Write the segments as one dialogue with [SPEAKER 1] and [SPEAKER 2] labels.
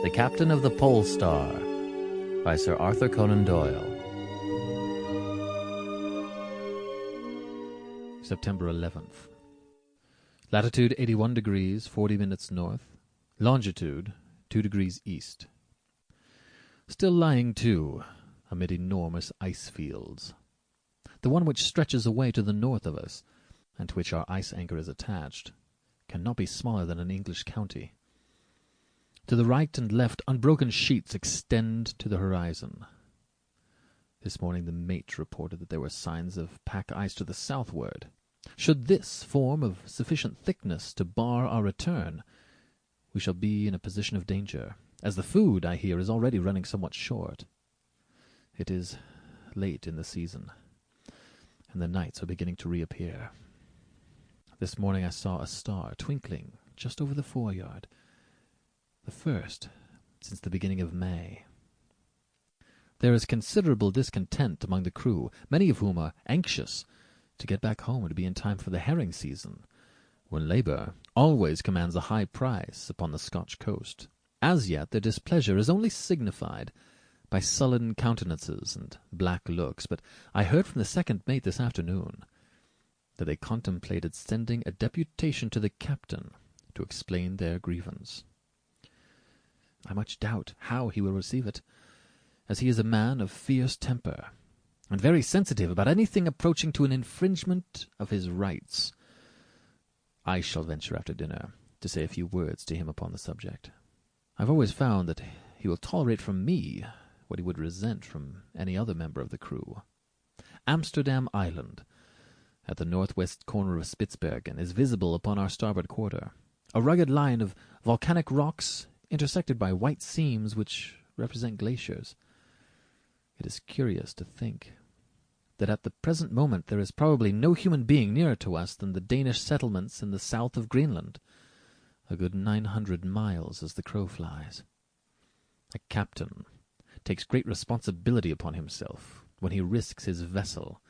[SPEAKER 1] The Captain of the Pole Star by Sir Arthur Conan Doyle. September 11th. Latitude 81 degrees, 40 minutes north. Longitude 2 degrees east. Still lying to, amid enormous ice fields. The one which stretches away to the north of us, and to which our ice anchor is attached, cannot be smaller than an English county. To the right and left, unbroken sheets extend to the horizon. This morning the mate reported that there were signs of pack ice to the southward. Should this form of sufficient thickness to bar our return, we shall be in a position of danger, as the food, I hear, is already running somewhat short. It is late in the season, and the nights are beginning to reappear. This morning I saw a star twinkling just over the foreyard, the first since the beginning of May. There is considerable discontent among the crew, many of whom are anxious to get back home and to be in time for the herring season, when labour always commands a high price upon the Scotch coast. As yet their displeasure is only signified by sullen countenances and black looks, but I heard from the second mate this afternoon that they contemplated sending a deputation to the captain to explain their grievance. I much doubt how he will receive it, as he is a man of fierce temper, and very sensitive about anything approaching to an infringement of his rights. I shall venture after dinner to say a few words to him upon the subject. I've always found that he will tolerate from me what he would resent from any other member of the crew. Amsterdam Island, at the northwest corner of Spitzbergen, is visible upon our starboard quarter, a rugged line of volcanic rocks intersected by white seams which represent glaciers. It is curious to think that at the present moment there is probably no human being nearer to us than the Danish settlements in the south of Greenland, a good 900 miles as the crow flies. A captain takes great responsibility upon himself when he risks his vessel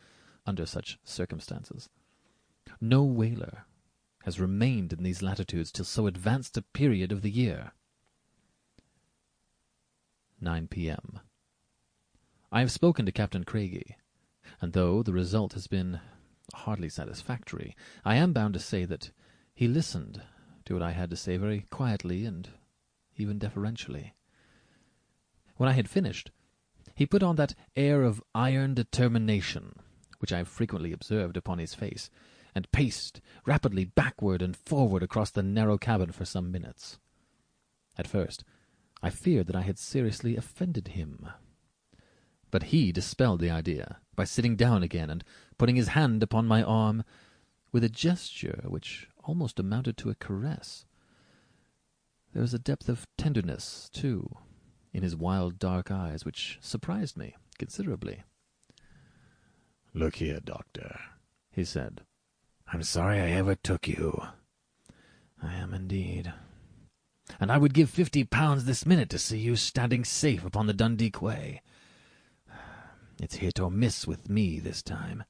[SPEAKER 1] under such circumstances. No whaler has remained in these latitudes till so advanced a period of the year. 9 p.m. I have spoken to Captain Craigie, and though the result has been hardly satisfactory, I am bound to say that he listened to what I had to say very quietly and even deferentially. When I had finished, he put on that air of iron determination which I have frequently observed upon his face, and paced rapidly backward and forward across the narrow cabin for some minutes. At first I feared that I had seriously offended him, but he dispelled the idea by sitting down again and putting his hand upon my arm with a gesture which almost amounted to a caress. There was a depth of tenderness, too, in his wild dark eyes which surprised me considerably.
[SPEAKER 2] "Look here, Doctor," he said. "I'm sorry I ever took you."
[SPEAKER 1] "I am indeed. And I would give £50 this minute to see you standing safe upon the Dundee quay. It's hit or miss with me this time.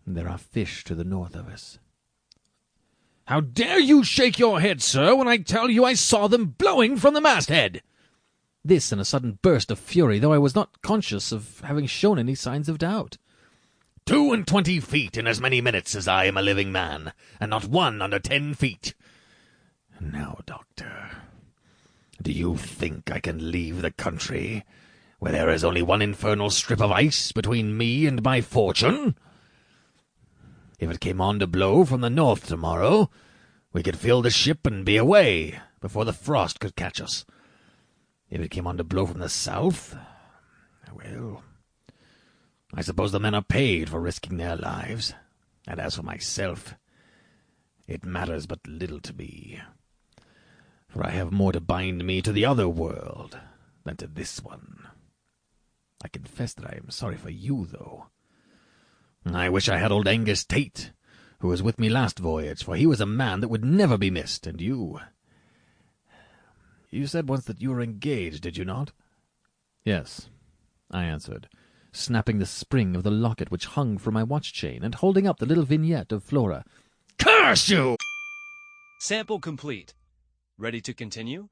[SPEAKER 1] There are fish to the north of us."
[SPEAKER 3] "How dare you shake your head, sir, when I tell you I saw them blowing from the masthead?"
[SPEAKER 1] This in a sudden burst of fury, though I was not conscious of having shown any signs of doubt.
[SPEAKER 3] 22 feet in as many minutes as I am a living man, and not one under 10 feet. Now, Doctor, do you think I can leave the country where there is only one infernal strip of ice between me and my fortune? If it came on to blow from the north tomorrow, we could fill the ship and be away before the frost could catch us. If it came on to blow from the south, well, I suppose the men are paid for risking their lives, and as for myself, it matters but little to me, for I have more to bind me to the other world than to this one. I confess that I am sorry for you, though. I wish I had old Angus Tate, who was with me last voyage, for he was a man that would never be missed, and you said once that you were engaged, did you not?"
[SPEAKER 1] "Yes," I answered, snapping the spring of the locket which hung from my watch-chain, and holding up the little vignette of Flora.
[SPEAKER 3] "Curse you!"
[SPEAKER 4] Sample complete. Ready to continue?